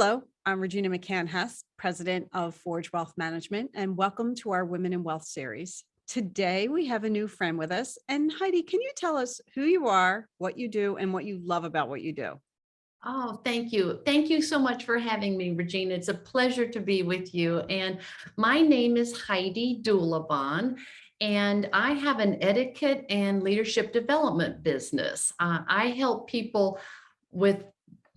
Hello, I'm Regina McCann-Hess, president of Forge Wealth Management, and welcome to our Women in Wealth series. Today, we have a new friend with us. And Heidi, can you tell us who you are, what you do, and what you love about what you do? Oh, thank you. Thank you so much for having me, Regina. It's a pleasure to be with you. And my name is Heidi Dulebohn, and I have an etiquette and leadership development business. I help people with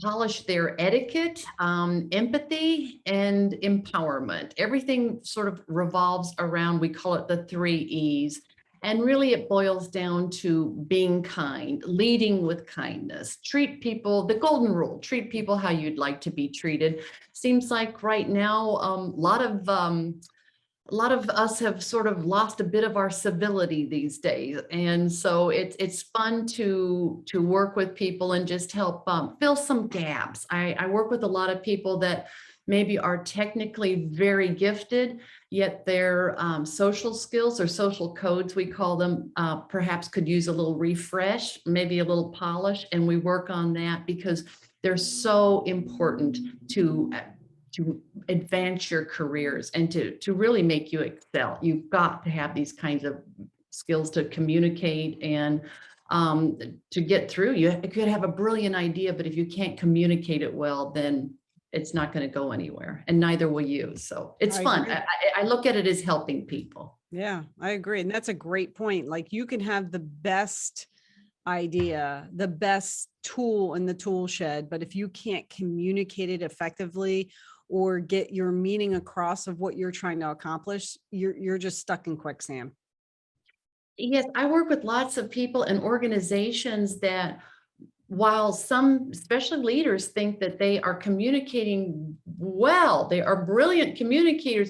polish their etiquette, empathy, and empowerment. Everything sort of revolves around, we call it the 3 E's. And really, it boils down to being kind, leading with kindness, treat people, the golden rule, treat people how you'd like to be treated. Seems like right now, a lot of us have sort of lost a bit of our civility these days. And so it's fun to work with people and just help fill some gaps. I work with a lot of people that maybe are technically very gifted, yet their social skills or social codes, we call them, perhaps could use a little refresh, maybe a little polish. And we work on that because they're so important to advance your careers and to really make you excel. You've got to have these kinds of skills to communicate and to get through. You could have a brilliant idea, but if you can't communicate it well, then it's not going to go anywhere, and neither will you. So it's I fun. agree. I look at it as helping people. Yeah, I agree. And that's a great point. Like you can have the best idea, the best tool in the tool shed, but if you can't communicate it effectively or get your meaning across of what you're trying to accomplish, you're just stuck in quicksand. Yes, I work with lots of people and organizations that, while some, especially leaders, think that they are communicating well, they are brilliant communicators,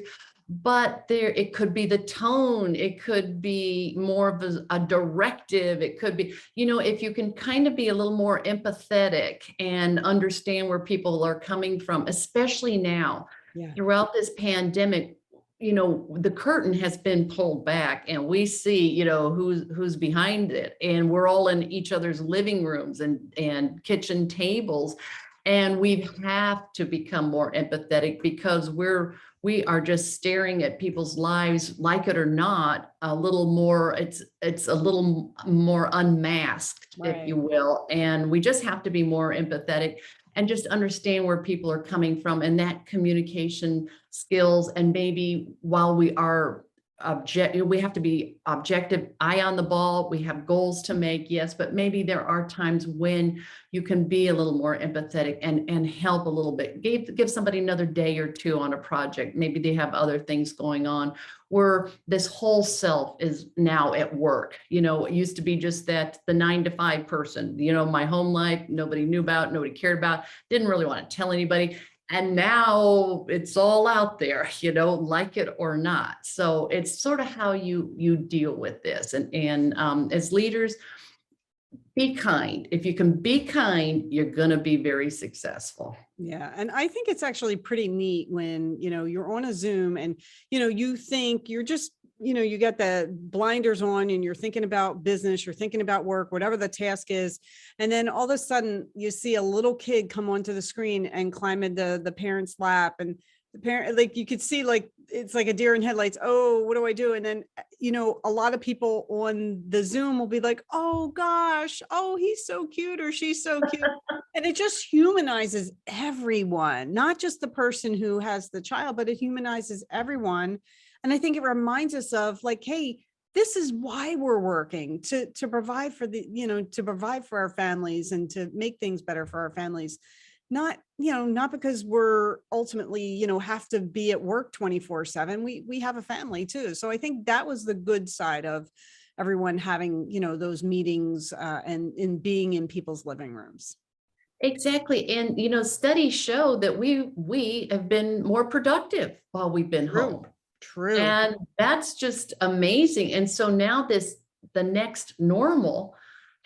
but there it could be the tone, it could be more of a directive, it could be, if you can kind of be a little more empathetic and understand where people are coming from, especially now Yeah. throughout this pandemic. The curtain has been pulled back and we see, who's behind it, and we're all in each other's living rooms and kitchen tables, and we have to become more empathetic because we are just staring at people's lives, like it or not, a little more. It's a little more unmasked, if you Right. will, and we just have to be more empathetic and just understand where people are coming from, and that communication skills. And maybe while we are we have to be objective, eye on the ball, we have goals to make, yes, but maybe there are times when you can be a little more empathetic and help a little bit, give somebody another day or two on a project. Maybe they have other things going on where this whole self is now at work. It used to be just that the 9 to 5 person, my home life, nobody knew about, nobody cared about, didn't really want to tell anybody. And now it's all out there, like it or not. So it's sort of how you deal with this. And as leaders, be kind. If you can be kind, you're going to be very successful. Yeah. And I think it's actually pretty neat when, you're on a Zoom and, you think you're just, you got the blinders on and you're thinking about business, you're thinking about work, whatever the task is. And then all of a sudden you see a little kid come onto the screen and climb into the parent's lap, and the parent, like you could see, like, it's like a deer in headlights. Oh, what do I do? And then, a lot of people on the Zoom will be like, oh gosh, oh, he's so cute or she's so cute. And it just humanizes everyone, not just the person who has the child, but it humanizes everyone. And I think it reminds us of, like, hey, this is why we're working to provide for to provide for our families and to make things better for our families. Not because we're ultimately, have to be at work 24/7. We have a family too. So I think that was the good side of everyone having, those meetings and in being in people's living rooms. Exactly. And, studies show that we have been more productive while we've been True. home. True. And that's just amazing. And so now the next normal,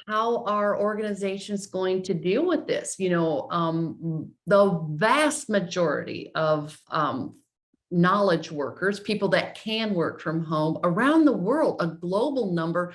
how are organizations going to deal with this? The vast majority of knowledge workers, people that can work from home around the world, a global number,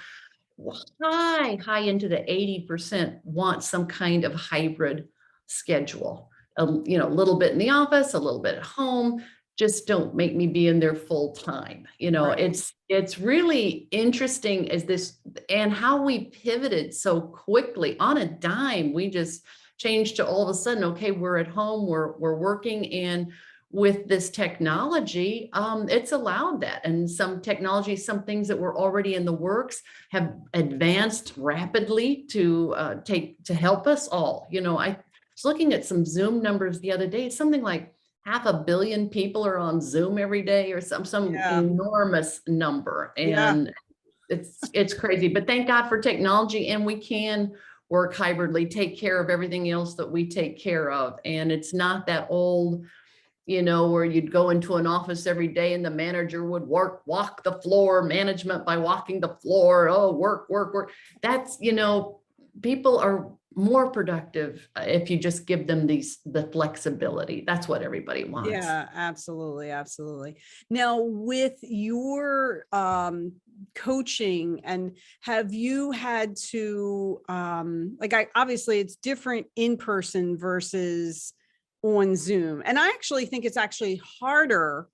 high into the 80% want some kind of hybrid schedule. a little bit in the office, a little bit at home. Just don't make me be in there full time. Right. It's really interesting as this and how we pivoted so quickly on a dime. We just changed to all of a sudden, okay, we're at home, we're working, and with this technology, it's allowed that. And some technology, some things that were already in the works have advanced rapidly to help us all. I was looking at some Zoom numbers the other day. It's something like 500 million people are on Zoom every day, or some Yeah. enormous number. Yeah. And it's crazy, but thank God for technology, and we can work hybridly, take care of everything else that we take care of. And it's not that old, where you'd go into an office every day and the manager would walk the floor, management by walking the floor. Oh, work, work, work. That's, people are more productive if you just give them the flexibility. That's what everybody wants. Yeah, absolutely. Absolutely. Now with your coaching, and have you had to obviously it's different in person versus on Zoom. And I actually think it's actually harder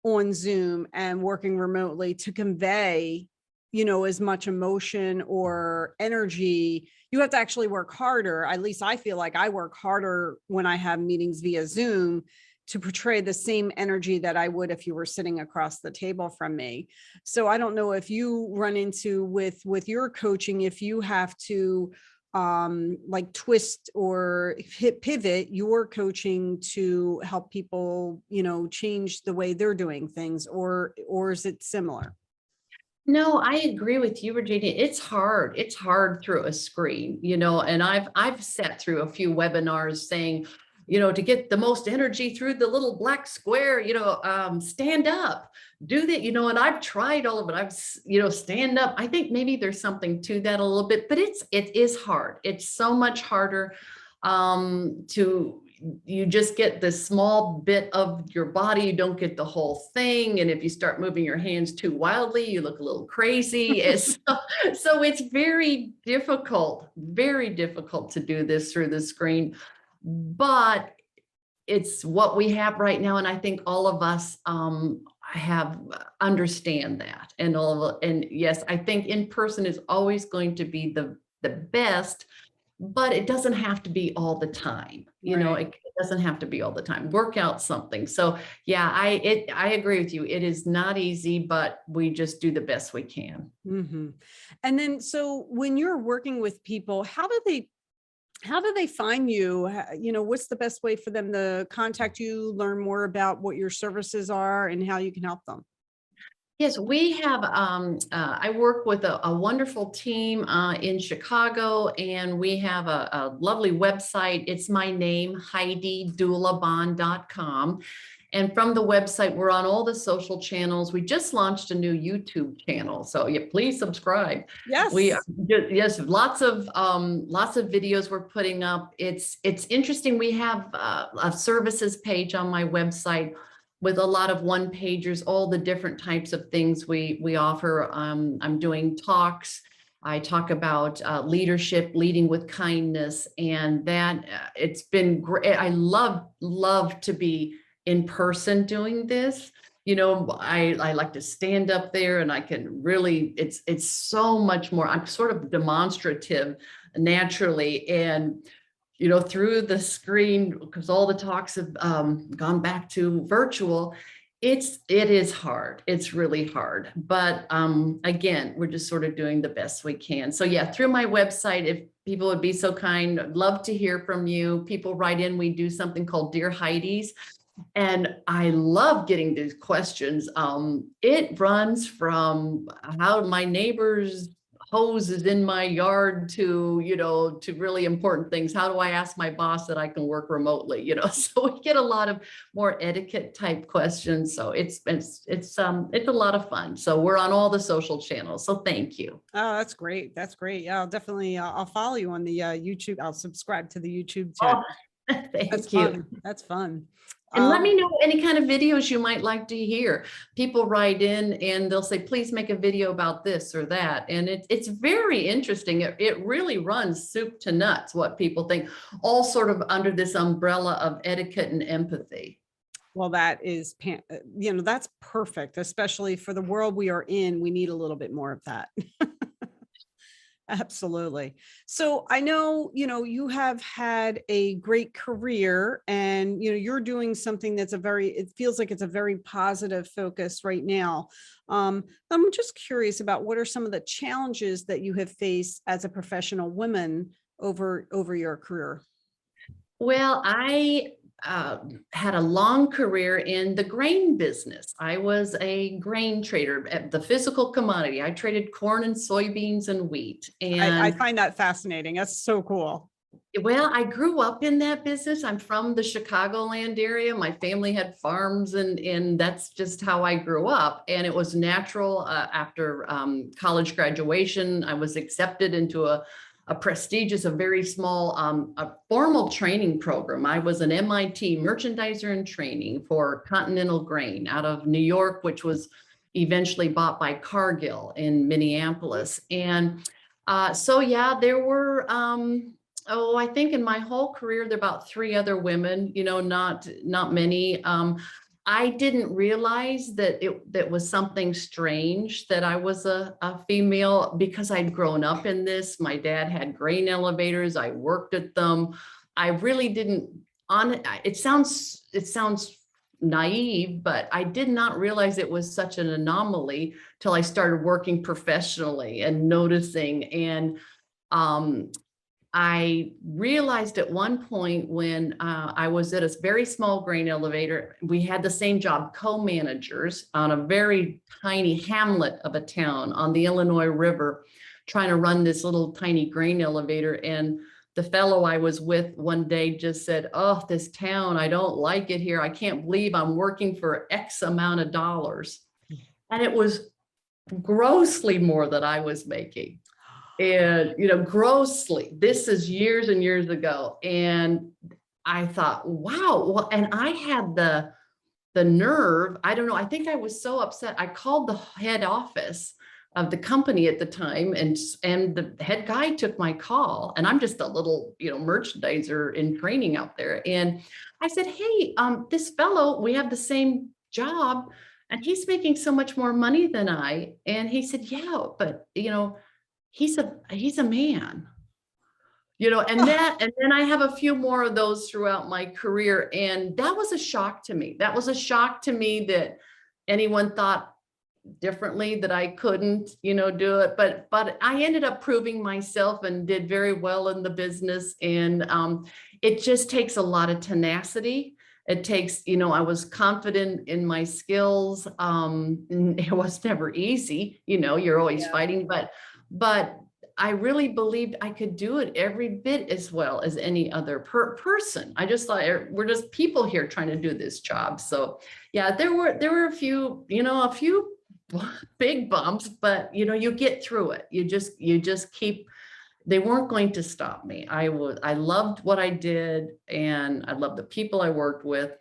on Zoom and working remotely to convey, as much emotion or energy. You have to actually work harder. At least I feel like I work harder when I have meetings via Zoom to portray the same energy that I would if you were sitting across the table from me. So I don't know if you run into with your coaching, if you have to twist or pivot your coaching to help people, change the way they're doing things, or is it similar? No, I agree with you, Virginia. It's hard. It's hard through a screen, and I've sat through a few webinars saying, to get the most energy through the little black square, stand up, do that, and I've tried all of it. Stand up. I think maybe there's something to that a little bit, but it is hard. It's so much harder you just get this small bit of your body. You don't get the whole thing. And if you start moving your hands too wildly, you look a little crazy. So it's very difficult to do this through the screen, but it's what we have right now. And I think all of us understand that. And yes, I think in person is always going to be the best, but it doesn't have to be all the time. Right. It doesn't have to be all the time. Work out something. So yeah, I agree with you. It is not easy, but we just do the best we can. Mm-hmm. And then, so when you're working with people, how do they find you? What's the best way for them to contact you, learn more about what your services are and how you can help them? Yes, we have, I work with a wonderful team in Chicago, and we have a lovely website. It's my name, HeidiDulebohn.com. And from the website, we're on all the social channels. We just launched a new YouTube channel, so yeah, please subscribe. We Yes. yes, lots of videos we're putting up. It's interesting. We have a services page on my website with a lot of one pagers, all the different types of things we offer. I'm doing talks. I talk about leadership, leading with kindness, and that it's been great. I love to be in person doing this. I like to stand up there, and I can really, it's so much more. I'm sort of demonstrative naturally, and through the screen, because all the talks have gone back to virtual, it is hard. It's really hard. But again, we're just sort of doing the best we can. So yeah, through my website, if people would be so kind, I'd love to hear from you. People write in, we do something called Dear Heidis. And I love getting these questions. It runs from how my neighbor's hose is in my yard to, to really important things. How do I ask my boss that I can work remotely? So we get a lot of more etiquette type questions. So it's a lot of fun. So we're on all the social channels. So thank you. Oh, that's great. That's great. Yeah, I'll definitely, I'll follow you on the YouTube. I'll subscribe to the YouTube Oh, channel. That's thank you. fun. That's fun. And let me know any kind of videos you might like to hear. People write in and they'll say, please make a video about this or that. And it's very interesting. It really runs soup to nuts, what people think, all sort of under this umbrella of etiquette and empathy. Well, that is, that's perfect, especially for the world we are in. We need a little bit more of that. Absolutely. So I know, you have had a great career and, you're doing something that's it feels like it's a very positive focus right now. I'm just curious about what are some of the challenges that you have faced as a professional woman over your career? Well, I had a long career in the grain business. I was a grain trader at the physical commodity. I traded corn and soybeans and wheat. I And find that fascinating. That's so cool. well, I grew up in that business. I'm from the Chicagoland area. My family had farms and that's just how I grew up. And it was natural after college graduation. I was accepted into a prestigious, a very small, a formal training program. I was an MIT merchandiser in training for Continental Grain out of New York, which was eventually bought by Cargill in Minneapolis. And so, yeah, there were, I think in my whole career, there were about 3 other women, not many. I didn't realize that that was something strange that I was a female because I'd grown up in this. My dad had grain elevators. I worked at them. I really didn't it sounds naive, but I did not realize it was such an anomaly till I started working professionally and noticing. And I realized at one point when I was at a very small grain elevator, we had the same job, co-managers on a very tiny hamlet of a town on the Illinois River, trying to run this little tiny grain elevator. And the fellow I was with one day just said, oh, this town, I don't like it here. I can't believe I'm working for X amount of dollars. And it was grossly more than I was making. And, grossly, this is years and years ago. And I thought, wow. Well, and I had the nerve, I don't know, I think I was so upset. I called the head office of the company at the time, and the head guy took my call, and I'm just a little, merchandiser in training out there. And I said, hey, this fellow, we have the same job and he's making so much more money than I. And he said, yeah, but he's a man, and then I have a few more of those throughout my career. And that was a shock to me. That was a shock to me that anyone thought differently, that I couldn't, do it. But I ended up proving myself and did very well in the business. And it just takes a lot of tenacity. It takes, I was confident in my skills. It was never easy, you're always fighting, but I really believed I could do it every bit as well as any other person. I just thought we're just people here trying to do this job. So yeah, there were a few big bumps, but you get through it. You just keep, they weren't going to stop me. I loved what I did, and I loved the people I worked with.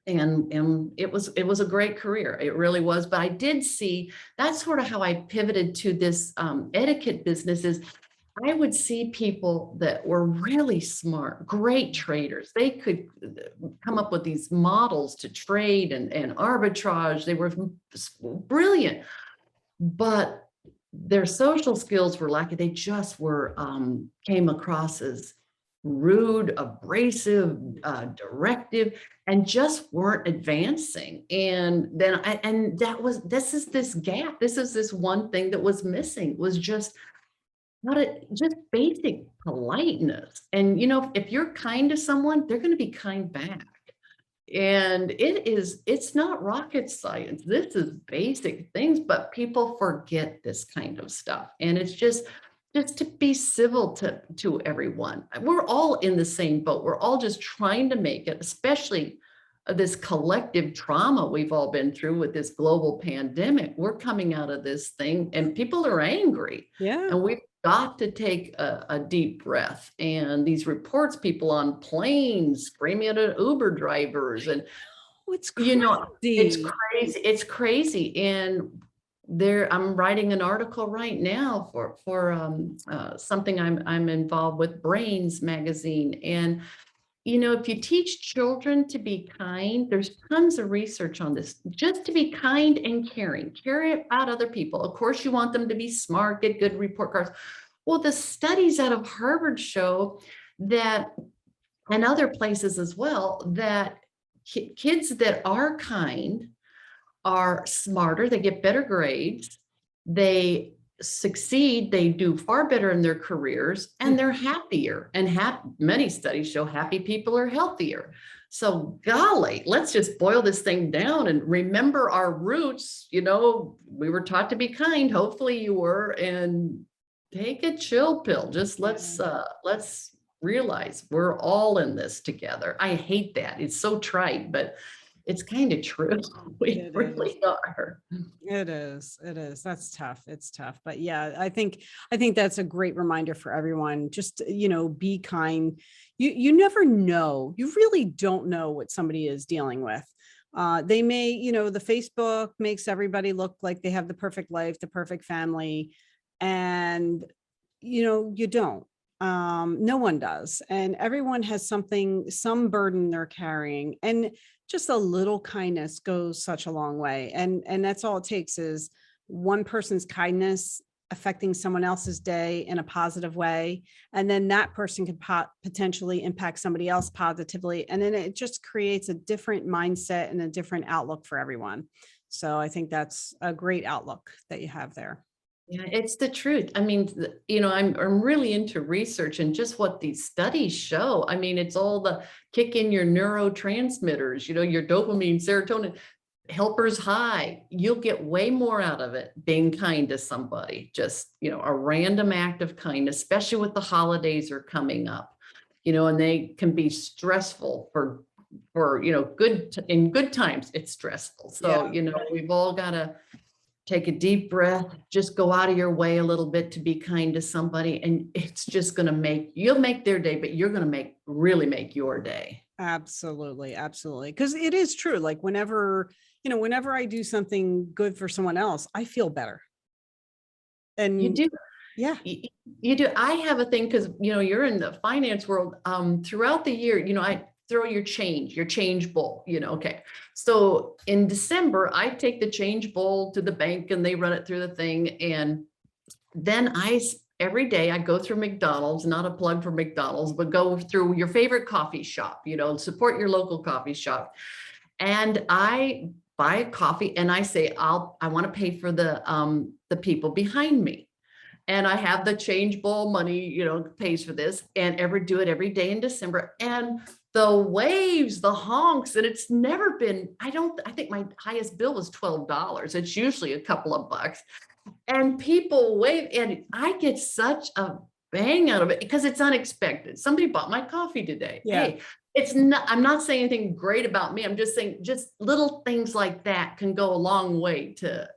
And it was a great career. It really was. But I did see, that's sort of how I pivoted to this etiquette business. Is I would see people that were really smart, great traders. They could come up with these models to trade and arbitrage. They were brilliant, but their social skills were lacking. They just were came across as rude, abrasive, directive, and just weren't advancing. And then this is this gap. This is this one thing that was missing, was just just basic politeness. And if you're kind to someone, they're going to be kind back. And it's not rocket science. This is basic things, but people forget this kind of stuff. And it's just to be civil to everyone. We're all in the same boat. We're all just trying to make it, especially this collective trauma we've all been through with this global pandemic. We're coming out of this thing and people are angry. Yeah. And got to take a deep breath. And these reports, people on planes screaming at Uber drivers, and Oh, it's you know, it's crazy. crazy. It's crazy. And I'm writing an article right now for something I'm involved with, Brains magazine. And if you teach children to be kind, there's tons of research on this, just to be kind and caring, care about other people. Of course, you want them to be smart, get good report cards. Well, the studies out of Harvard show that, and other places as well, that kids that are kind are smarter, they get better grades, they succeed, they do far better in their careers, and they're happier. And many studies show happy people are healthier. So golly, let's just boil this thing down and remember our roots. We were taught to be kind, hopefully you were, and take a chill pill. Just let's realize we're all in this together. I hate that. It's so trite, but it's kind of true. We It really is. are. It is. It is. That's tough. It's tough. But yeah, I think that's a great reminder for everyone. Just, be kind. You never know. You really don't know what somebody is dealing with. They may, the Facebook makes everybody look like they have the perfect life, the perfect family. And, you don't. No one does. And everyone has some burden they're carrying. And just a little kindness goes such a long way. And that's all it takes is one person's kindness affecting someone else's day in a positive way. And then that person can potentially impact somebody else positively. And then it just creates a different mindset and a different outlook for everyone. So I think that's a great outlook that you have there. Yeah, it's the truth. I mean, I'm really into research and just what these studies show. I mean, it's all the kick in your neurotransmitters, your dopamine, serotonin, helpers high. You'll get way more out of it being kind to somebody. Just, a random act of kindness, especially with the holidays are coming up, and they can be stressful for in good times, it's stressful. So, we've all got to take a deep breath, just go out of your way a little bit to be kind to somebody. And it's just going to you'll make their day, but you're going to really make your day. Absolutely. Absolutely. Because it is true. Like whenever I do something good for someone else, I feel better. You And do. yeah, You do. I have a thing because, you're in the finance world. Throughout the year, I throw your change bowl, okay. So in December, I take the change bowl to the bank and they run it through the thing. And then every day I go through McDonald's, not a plug for McDonald's, but go through your favorite coffee shop, support your local coffee shop. And I buy a coffee and I say, I want to pay for the people behind me. And I have the change bowl money, pays for this, and do it every day in December. And the waves, the honks, and it's never been, I think my highest bill was $12. It's usually a couple of bucks. And people wave, and I get such a bang out of it because it's unexpected. Somebody bought my coffee today. yeah, Hey, I'm not saying anything great about me. I'm just saying just little things like that can go a long way to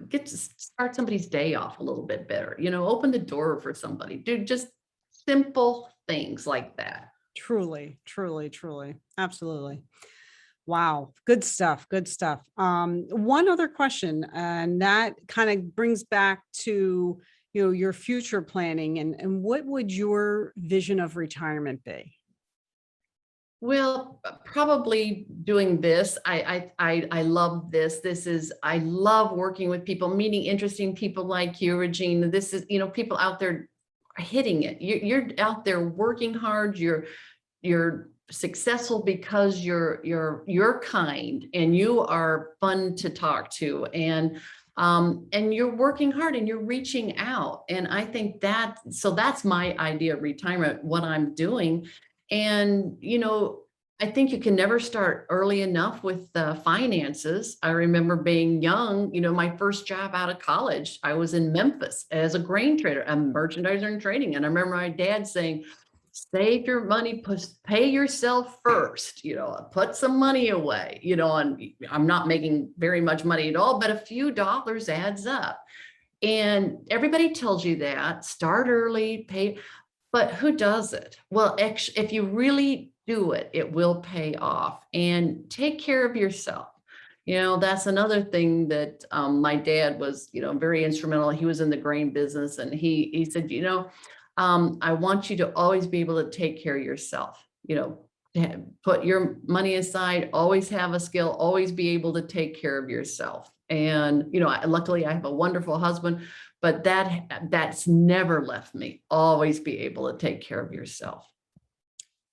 get to start somebody's day off a little bit better, open the door for somebody, do just simple things like that. truly, truly, truly. Absolutely. Wow. Good stuff. Good stuff. One other question, and that kind of brings back to, your future planning and what would your vision of retirement be? Well, probably doing this. I love this. I love working with people, meeting interesting people like you, Regina. This is, people out there hitting it. You're out there working hard. You're successful because you're kind and you are fun to talk to, and you're working hard and you're reaching out. And I think that's my idea of retirement, what I'm doing. And, I think you can never start early enough with the finances. I remember being young, my first job out of college, I was in Memphis as a grain trader, a merchandiser and trading. And I remember my dad saying, save your money, pay yourself first, put some money away, and I'm not making very much money at all, but a few dollars adds up. And everybody tells you that, start early, pay, but who does it? Well, actually, if you really do it, it will pay off. And take care of yourself. That's another thing that my dad was, very instrumental. He was in the grain business, and he said, I want you to always be able to take care of yourself. Put your money aside, always have a skill, always be able to take care of yourself. And, luckily I have a wonderful husband, but that's never left me. Always be able to take care of yourself.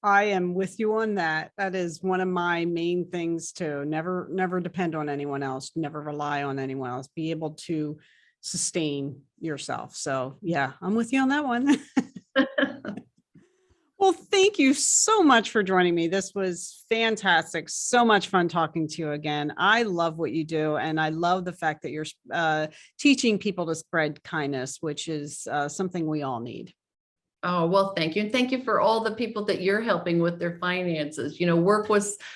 I am with you on that. That is one of my main things too. Never depend on anyone else, never rely on anyone else, be able to sustain yourself. So yeah, I'm with you on that one. Well, thank you so much for joining me. This was fantastic. So much fun talking to you again. I love what you do. And I love the fact that you're teaching people to spread kindness, which is something we all need. Oh, well, thank you. And thank you for all the people that you're helping with their finances.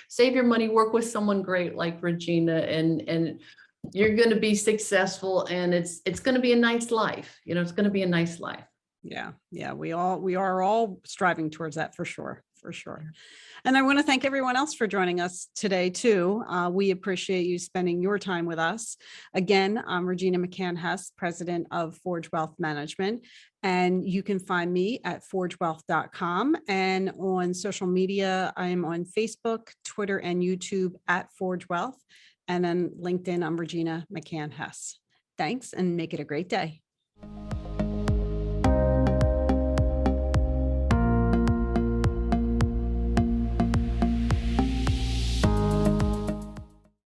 Save your money, work with someone great like Regina, and you're going to be successful, and it's going to be a nice life. It's going to be a nice life. Yeah. We are all striving towards that for sure. For sure. And I want to thank everyone else for joining us today too. We appreciate you spending your time with us. Again, I'm Regina McCann-Hess, president of Forge Wealth Management, and you can find me at forgewealth.com, and on social media, I'm on Facebook, Twitter, and YouTube at Forge Wealth, and then LinkedIn, I'm Regina McCann-Hess. Thanks, and make it a great day.